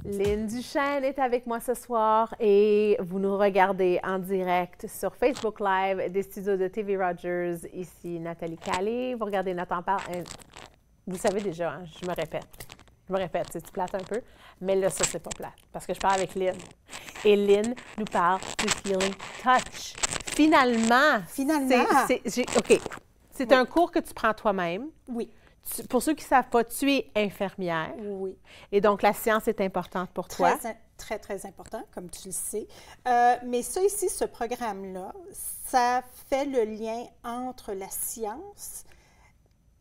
Lynn Duchesne est avec moi ce soir et vous nous regardez en direct sur Facebook Live des studios de TV Rogers. Ici Nathalie Calais. Vous regardez Nathan parle. Vous savez déjà, hein, je me répète, c'est plate un peu, mais là, ça, c'est pas plate parce que je parle avec Lynn. Et Lynn nous parle du Healing Touch. Finalement! OK. C'est un cours que tu prends toi-même. Oui. Pour ceux qui ne savent pas, tu es infirmière. Oui. Et donc, la science est importante pour toi. Très, très important, comme tu le sais. Mais ça ici, ce programme-là, ça fait le lien entre la science,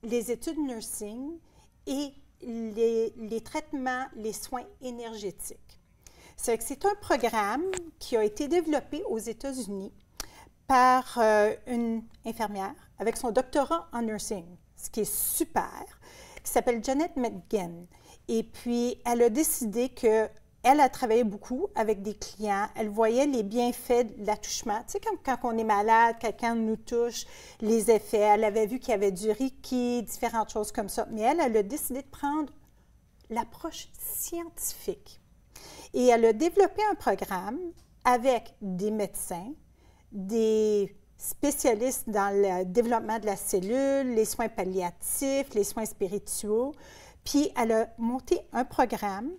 les études nursing et les traitements, les soins énergétiques. C'est un programme qui a été développé aux États-Unis par une infirmière avec son doctorat en nursing, ce qui est super, qui s'appelle Janet McGinn. Et puis, elle a décidé qu'elle a travaillé beaucoup avec des clients. Elle voyait les bienfaits de l'attouchement. Tu sais, quand on est malade, quelqu'un nous touche, les effets. Elle avait vu qu'il y avait du Reiki, différentes choses comme ça. Mais elle a décidé de prendre l'approche scientifique. Et elle a développé un programme avec des médecins, des spécialistes dans le développement de la cellule, les soins palliatifs, les soins spirituels. Puis, elle a monté un programme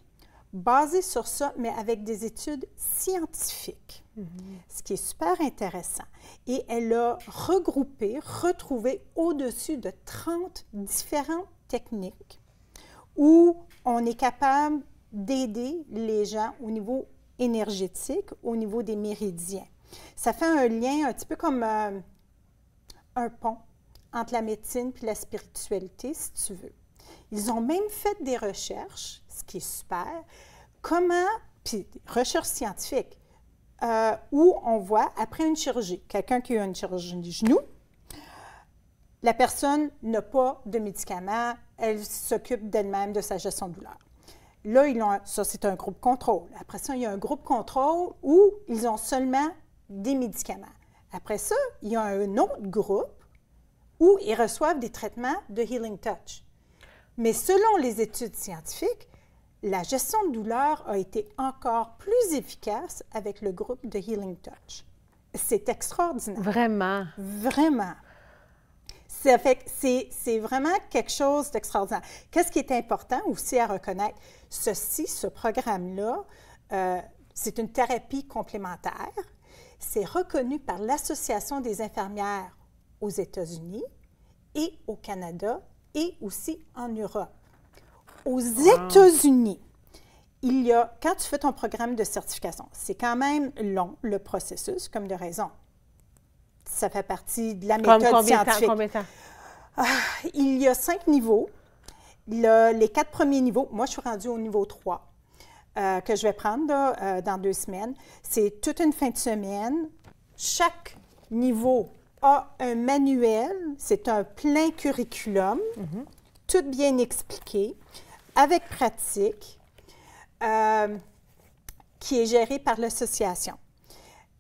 basé sur ça, mais avec des études scientifiques, ce qui est super intéressant. Et elle a regroupé, retrouvé au-dessus de 30 différentes techniques où on est capable d'aider les gens au niveau énergétique, au niveau des méridiens. Ça fait un lien un petit peu comme un pont entre la médecine et la spiritualité, si tu veux. Ils ont même fait des recherches, ce qui est super, puis recherches scientifiques, où on voit, après une chirurgie, quelqu'un qui a une chirurgie du genou, la personne n'a pas de médicaments, elle s'occupe d'elle-même de sa gestion de douleur. Là, ça, c'est un groupe contrôle. Après ça, il y a un groupe contrôle où ils ont seulement des médicaments. Après ça, il y a un autre groupe où ils reçoivent des traitements de Healing Touch. Mais selon les études scientifiques, la gestion de douleur a été encore plus efficace avec le groupe de Healing Touch. C'est extraordinaire. Vraiment. Vraiment. C'est vraiment quelque chose d'extraordinaire. Qu'est-ce qui est important aussi à reconnaître? Ce programme-là, c'est une thérapie complémentaire. C'est reconnu par l'Association des infirmières aux États-Unis et au Canada et aussi en Europe. Aux États-Unis, quand tu fais ton programme de certification, c'est quand même long, le processus, comme de raison. Ça fait partie de la méthode scientifique. Combien de temps? Il y a 5 niveaux. Les 4 premiers niveaux, moi, je suis rendue au niveau 3, que je vais prendre là, dans 2 semaines. C'est toute une fin de semaine. Chaque niveau a un manuel. C'est un plein curriculum, tout bien expliqué, avec pratique, qui est géré par l'association.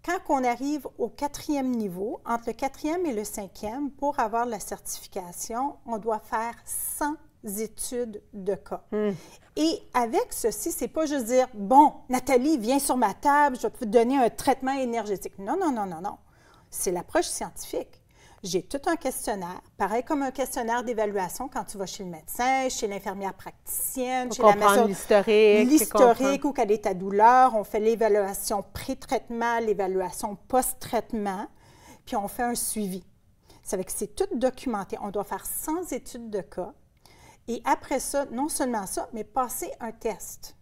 Quand on arrive au 4e niveau, entre le 4e et le 5e, pour avoir la certification, on doit faire 100 études de cas. Et avec ceci, c'est pas juste dire, bon, Nathalie, viens sur ma table, je vais te donner un traitement énergétique. Non, non, non, non, non. C'est l'approche scientifique. J'ai tout un questionnaire, pareil comme un questionnaire d'évaluation quand tu vas chez le médecin, chez l'infirmière praticienne, chez la masseur. L'historique, où quelle est ta douleur. On fait l'évaluation pré-traitement, l'évaluation post-traitement, puis on fait un suivi. Ça veut dire que c'est tout documenté. On doit faire 100 études de cas. Et après ça, non seulement ça, mais passer un test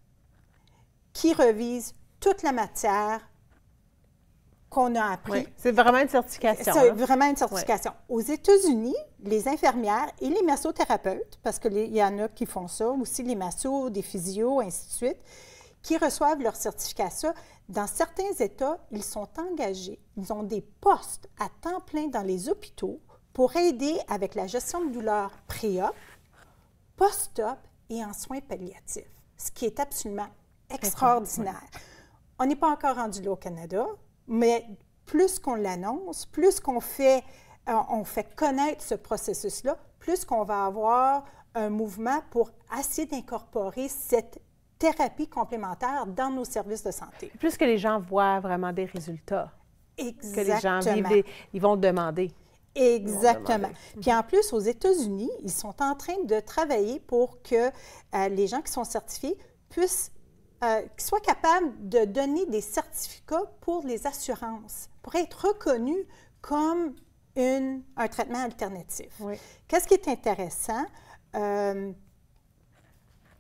qui revise toute la matière qu'on a appris. Oui, c'est vraiment une certification. C'est vraiment une certification. Oui. Aux États-Unis, les infirmières et les massothérapeutes, parce qu'il y en a qui font ça, aussi les massos, des physios, ainsi de suite, qui reçoivent leur certification, dans certains États, ils sont engagés, ils ont des postes à temps plein dans les hôpitaux pour aider avec la gestion de douleur pré-op, post-op et en soins palliatifs, ce qui est absolument extraordinaire. On n'est pas encore rendu là au Canada, mais plus qu'on l'annonce, plus qu'on fait connaître ce processus-là, plus qu'on va avoir un mouvement pour essayer d'incorporer cette thérapie complémentaire dans nos services de santé. Plus que les gens voient vraiment des résultats. Exactement. Que les gens vivent, ils vont le demander. Exactement. Puis en plus, aux États-Unis, ils sont en train de travailler pour que les gens qui sont certifiés puissent, qu'ils soient capables de donner des certificats pour les assurances, pour être reconnus comme un traitement alternatif. Oui. Qu'est-ce qui est intéressant?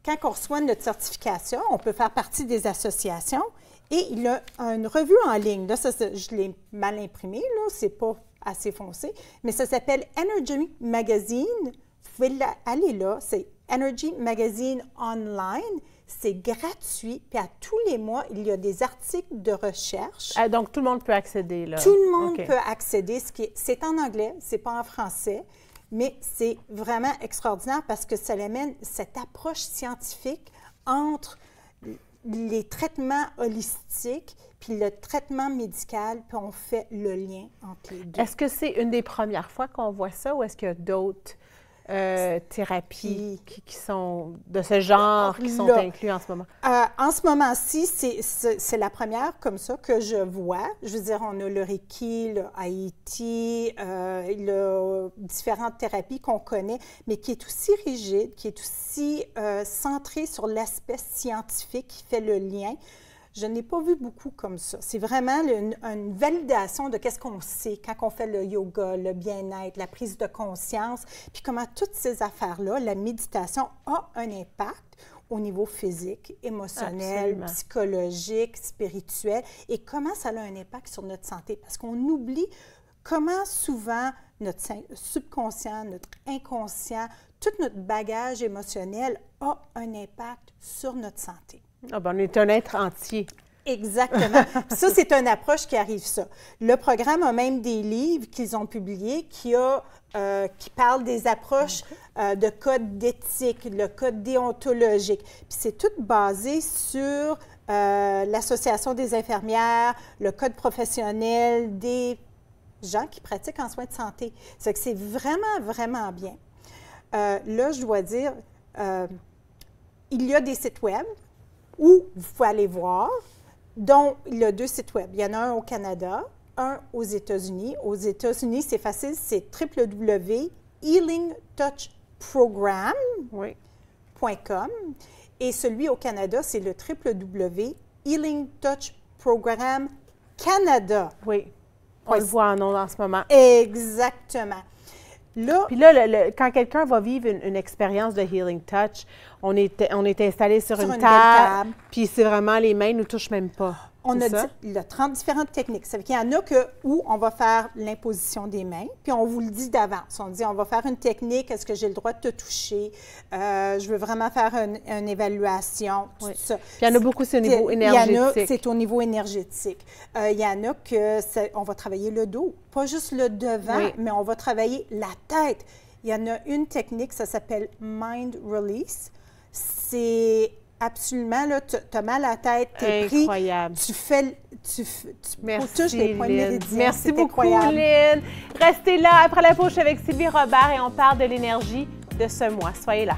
Quand on reçoit notre certification, on peut faire partie des associations et il y a une revue en ligne. Là, ça, je l'ai mal imprimé, là, c'est pas assez foncé, mais ça s'appelle Energy Magazine. Vous pouvez aller là, c'est Energy Magazine Online. C'est gratuit, puis à tous les mois, il y a des articles de recherche. Donc, tout le monde peut accéder, là? Tout le monde peut accéder. C'est en anglais, c'est pas en français, mais c'est vraiment extraordinaire parce que ça amène cette approche scientifique entre les traitements holistiques puis le traitement médical, puis on fait le lien entre les deux. Est-ce que c'est une des premières fois qu'on voit ça ou est-ce qu'il y a d'autres thérapies qui sont de ce genre, qui sont inclus en ce moment? En ce moment-ci, c'est la première comme ça que je vois. Je veux dire, on a le Reiki, le Haïti, différentes thérapies qu'on connaît, mais qui est aussi rigide, qui est aussi centrée sur l'aspect scientifique qui fait le lien. Je n'ai pas vu beaucoup comme ça. C'est vraiment une validation de qu'est-ce qu'on sait quand on fait le yoga, le bien-être, la prise de conscience, puis comment toutes ces affaires-là, la méditation a un impact au niveau physique, émotionnel, Absolument. psychologique, spirituel, et comment ça a un impact sur notre santé. Parce qu'on oublie comment souvent notre subconscient, notre inconscient, tout notre bagage émotionnel a un impact sur notre santé. Ah ben, on est un être entier. Exactement. Ça, c'est une approche qui arrive ça. Le programme a même des livres qu'ils ont publiés qui parlent des approches de code d'éthique, le code déontologique. Puis c'est tout basé sur l'Association des infirmières, le code professionnel des gens qui pratiquent en soins de santé. C'est que c'est vraiment, vraiment bien. Là, je dois dire, il y a des sites web où vous pouvez aller voir, dont il y a 2 sites web. Il y en a un au Canada, un aux États-Unis. Aux États-Unis, c'est facile, c'est www.healingtouchprogram.com. Et celui au Canada, c'est le www.healingtouchprogramcanada. Oui, on le voit en ondes en ce moment. Exactement. Là, puis là, quand quelqu'un va vivre une expérience de Healing Touch, on est installé sur une table, puis c'est vraiment les mains ne nous touchent même pas. On a 30 différentes techniques. Ça veut dire qu'il y en a où on va faire l'imposition des mains, puis on vous le dit d'avance. On dit, on va faire une technique, est-ce que j'ai le droit de te toucher? Je veux vraiment faire une évaluation, tout ça. Puis il y en a beaucoup, c'est au niveau énergétique. Il y en a, c'est au niveau énergétique. Il y en a on va travailler le dos, pas juste le devant, mais on va travailler la tête. Il y en a une technique, ça s'appelle Mind Release. C'est absolument, là, tu as mal à la tête, tu es pris. Incroyable. Tu touches les points méridiens. Merci beaucoup, Lynn. Restez là. Après la pause, je suis avec Sylvie Robert et on parle de l'énergie de ce mois. Soyez là.